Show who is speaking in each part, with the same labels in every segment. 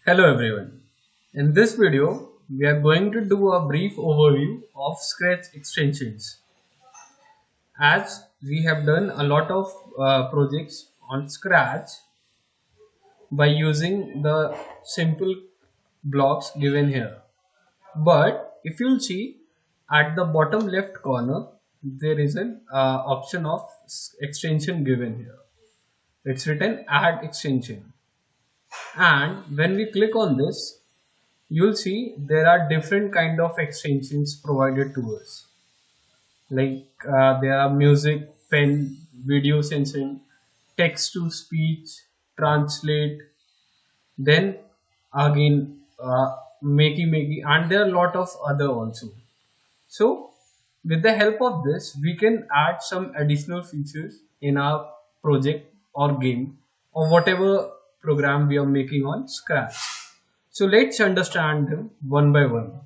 Speaker 1: Hello everyone. In this video, we are going to do a brief overview of Scratch extensions. As we have done a lot of projects on Scratch by using the simple blocks given here. But if you'll see at the bottom left corner, there is an option of extension given here. It's written add extension. And when we click on this, you'll see there are different kind of extensions provided to us, like there are music, pen, video sensing, text to speech, translate, then again makey, and there are a lot of other also. So with the help of this we can add some additional features in our project or game or whatever program we are making on Scratch. So let's understand them one by one.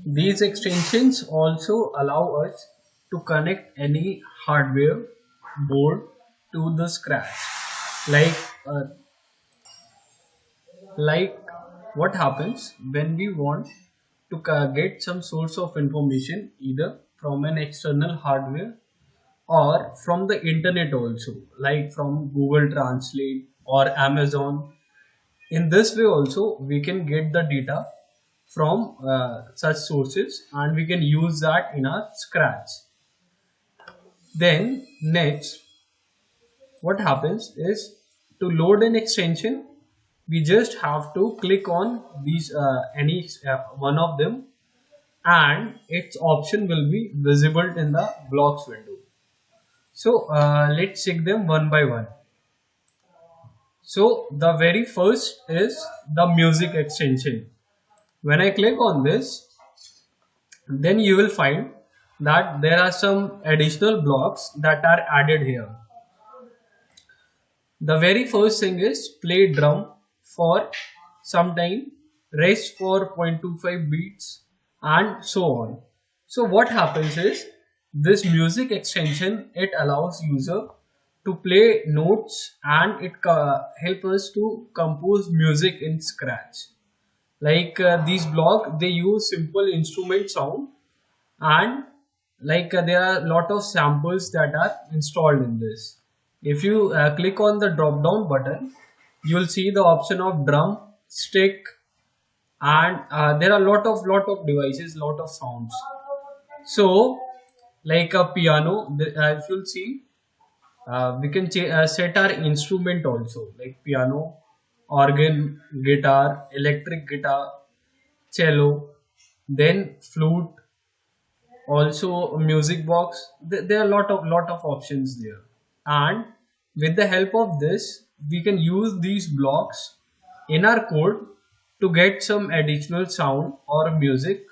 Speaker 1: These extensions also allow us to connect any hardware board to the Scratch. Like, uh, like what happens when we want to get some source of information either from an external hardware or from the internet also, like from Google Translate or Amazon. In this way also we can get the data from such sources and we can use that in our Scratch. Then next what happens is, to load an extension we just have to click on these any one of them, and its option will be visible in the blocks window. So let's check them one by one. So the very first is the music extension. When I click on this, then you will find that there are some additional blocks that are added here. The very first thing is play drum for some time, rest for 0.25 beats, and so on. So what happens is, this music extension, it allows user to play notes and it help us to compose music in Scratch. Like these block, they use simple instrument sound, and like there are a lot of samples that are installed in this. If you click on the drop down button, you'll see the option of drum, stick, and there are lot of devices, lot of sounds. So like a piano, if you'll see, we can set our instrument also, like piano, organ, guitar, electric guitar, cello, then flute, also a music box. There are a lot of options there, and with the help of this we can use these blocks in our code to get some additional sound or music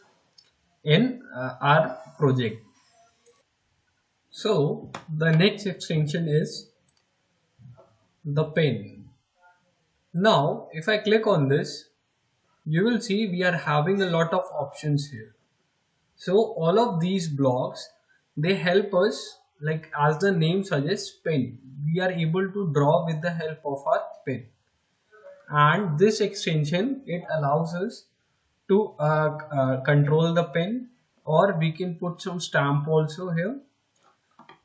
Speaker 1: in our project. So the next extension is the pen. Now if I click on this, you will see we are having a lot of options here. So all of these blocks, they help us, like as the name suggests, pen. We are able to draw with the help of our pen. And this extension, it allows us to control the pen, or we can put some stamp also here.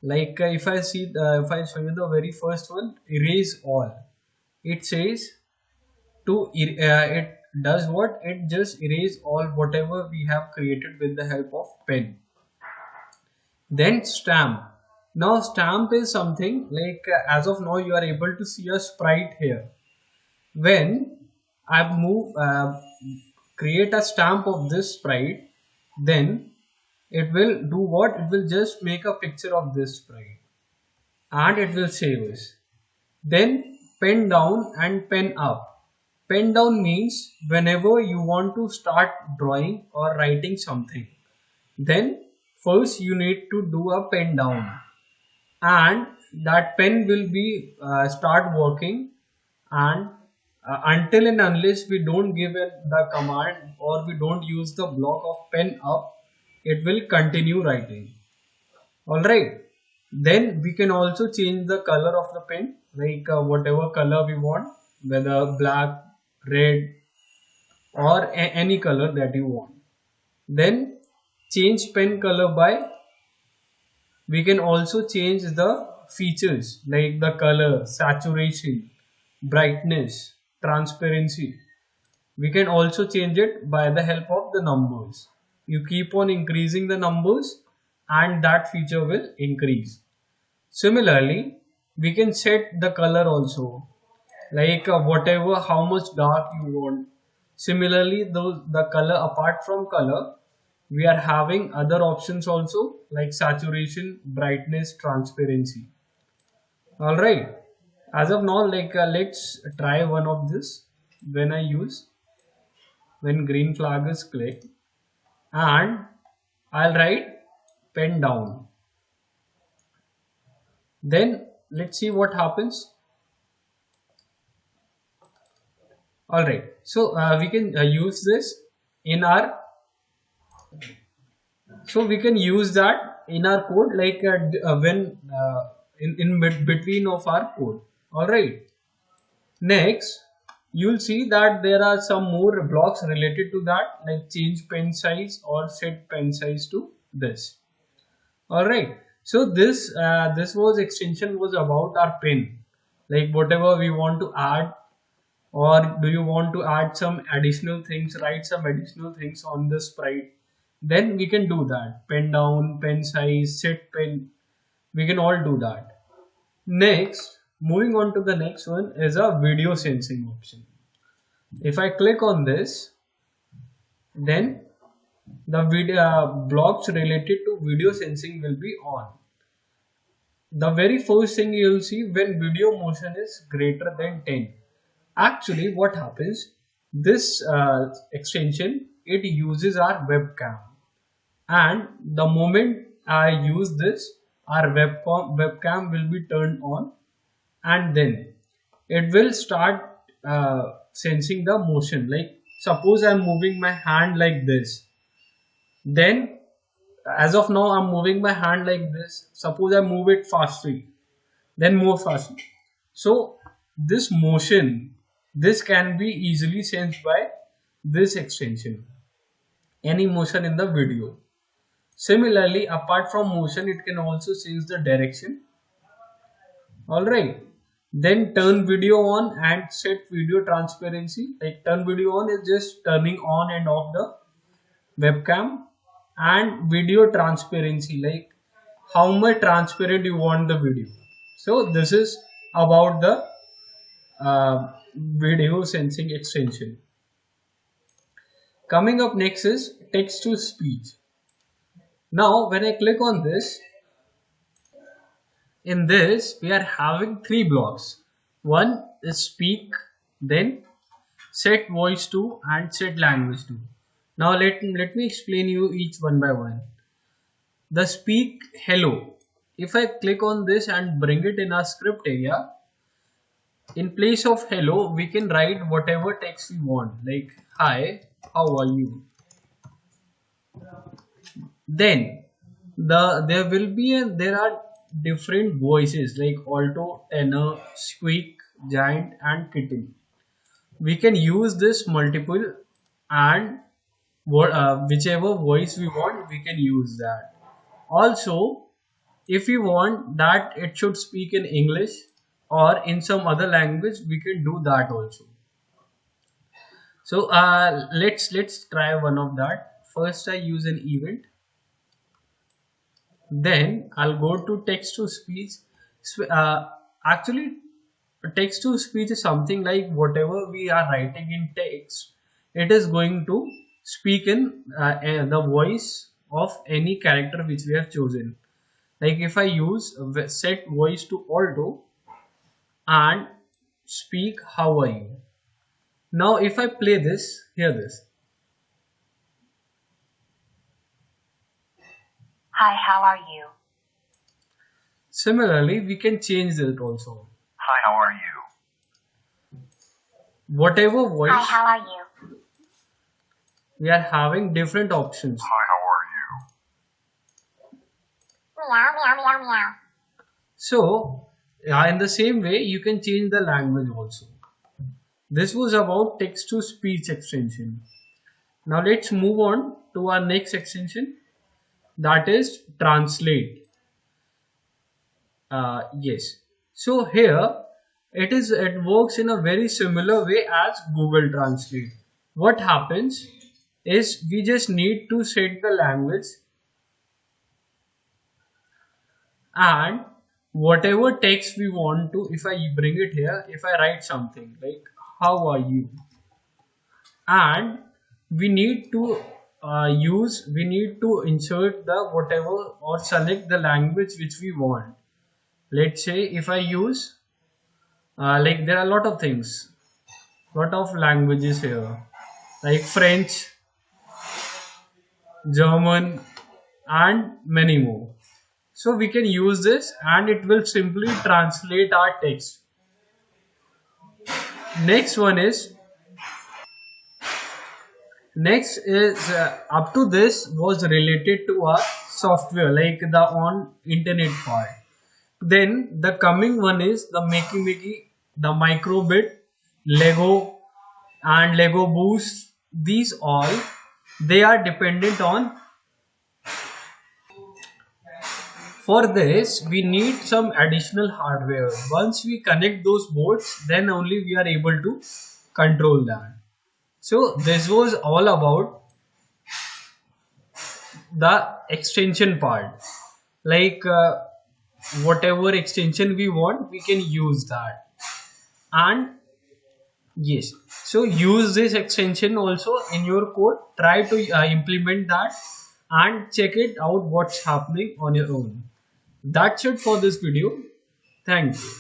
Speaker 1: Like if I show you the very first one, erase all. It says it does what? It just erase all whatever we have created with the help of pen. Then stamp. Now stamp is something like as of now you are able to see a sprite here. When I move create a stamp of this sprite, then it will do what? It will just make a picture of this sprite and it will save us. Then pen down and pen up. Pen down means whenever you want to start drawing or writing something, then first you need to do a pen down, and that pen will be start working, and until and unless we don't give it the command or we don't use the block of pen up, it will continue writing. All right. Then we can also change the color of the pen, like whatever color we want. whether black, red, or any color that you want. Then change pen color by, we can also change the features like the color, saturation, brightness, transparency. We can also change it by the help of the numbers. You keep on increasing the numbers and that feature will increase. Similarly, we can set the color also, like whatever, how much dark you want. Similarly, the color, apart from color, we are having other options also like saturation, brightness, transparency. All right. As of now, like let's try one of this. When I use, when green flag is clicked, and I'll write pen down. Then let's see what happens. All right. So we can use this in our, so we can use that in our code, like when between of our code. All right. Next, you'll see that there are some more blocks related to that, like change pen size or set pen size to this. All right. So this was extension was about our pen, like whatever we want to add, or do you want to add some additional things, write some additional things on the sprite, then we can do that. Pen down, pen size, set pen, we can all do that. Next, moving on to the next one is a video sensing option. If I click on this, then the video blocks related to video sensing will be on. The very first thing you'll see, when video motion is greater than 10. Actually, what happens, this extension, it uses our webcam, and the moment I use this, our webcam will be turned on, and then it will start sensing the motion. Like suppose I'm moving my hand like this, then as of now I'm moving my hand like this. Suppose I move it fastly, then more fast. So this motion, this can be easily sensed by this extension, any motion in the video. Similarly, apart from motion, it can also change the direction. All right. Then turn video on and set video transparency. Like turn video on is just turning on and off the webcam, and video transparency, like how much transparent you want the video. So this is about the video sensing extension. Coming up next is text to speech. Now when I click on this, in this we are having three blocks. One is speak, then set voice to, and set language to. Now let me explain you each one by one. The speak hello. If I click on this and bring it in our script area, in place of hello, we can write whatever text we want, like hi, how are you? Then there are different voices like alto, tenor, squeak, giant, and kitten. We can use this multiple, and whichever voice we want, we can use that. Also, if we want that it should speak in English or in some other language, we can do that also. So let's try one of that. First I use an event, then I'll go to text to speech. Actually, text to speech is something like whatever we are writing in text, it is going to speak in the voice of any character which we have chosen. Like if I use set voice to alto and speak how are you. Now if I play this, hear this.
Speaker 2: Hi, how are you?
Speaker 1: Similarly, we can change it also.
Speaker 2: Hi, how are you?
Speaker 1: Whatever voice,
Speaker 2: Hi, how are you?
Speaker 1: we are having different options.
Speaker 2: Hi, how are you? Meow, meow, meow, meow.
Speaker 1: So in the same way, you can change the language also. This was about text to speech extension. Now let's move on to our next extension, that is translate. Yes. So here it works in a very similar way as Google Translate. What happens is we just need to set the language, and whatever text we want to, if I bring it here, if I write something like how are you, and we need to we need to insert the whatever or select the language which we want. Let's say if I use like there are a lot of things, lot of languages here, like French, German, and many more. So we can use this and it will simply translate our text. Next one is next is up to this was related to our software, like the on internet part. Then the coming one is the Makey Makey, the Microbit, Lego, and Lego Boost. These all they are dependent on. For this, we need some additional hardware. Once we connect those boards, then only we are able to control that. So this was all about the extension part. Like whatever extension we want, we can use that. And yes, so use this extension also in your code. Try to implement that and check it out what's happening on your own. That's it for this video. Thank you.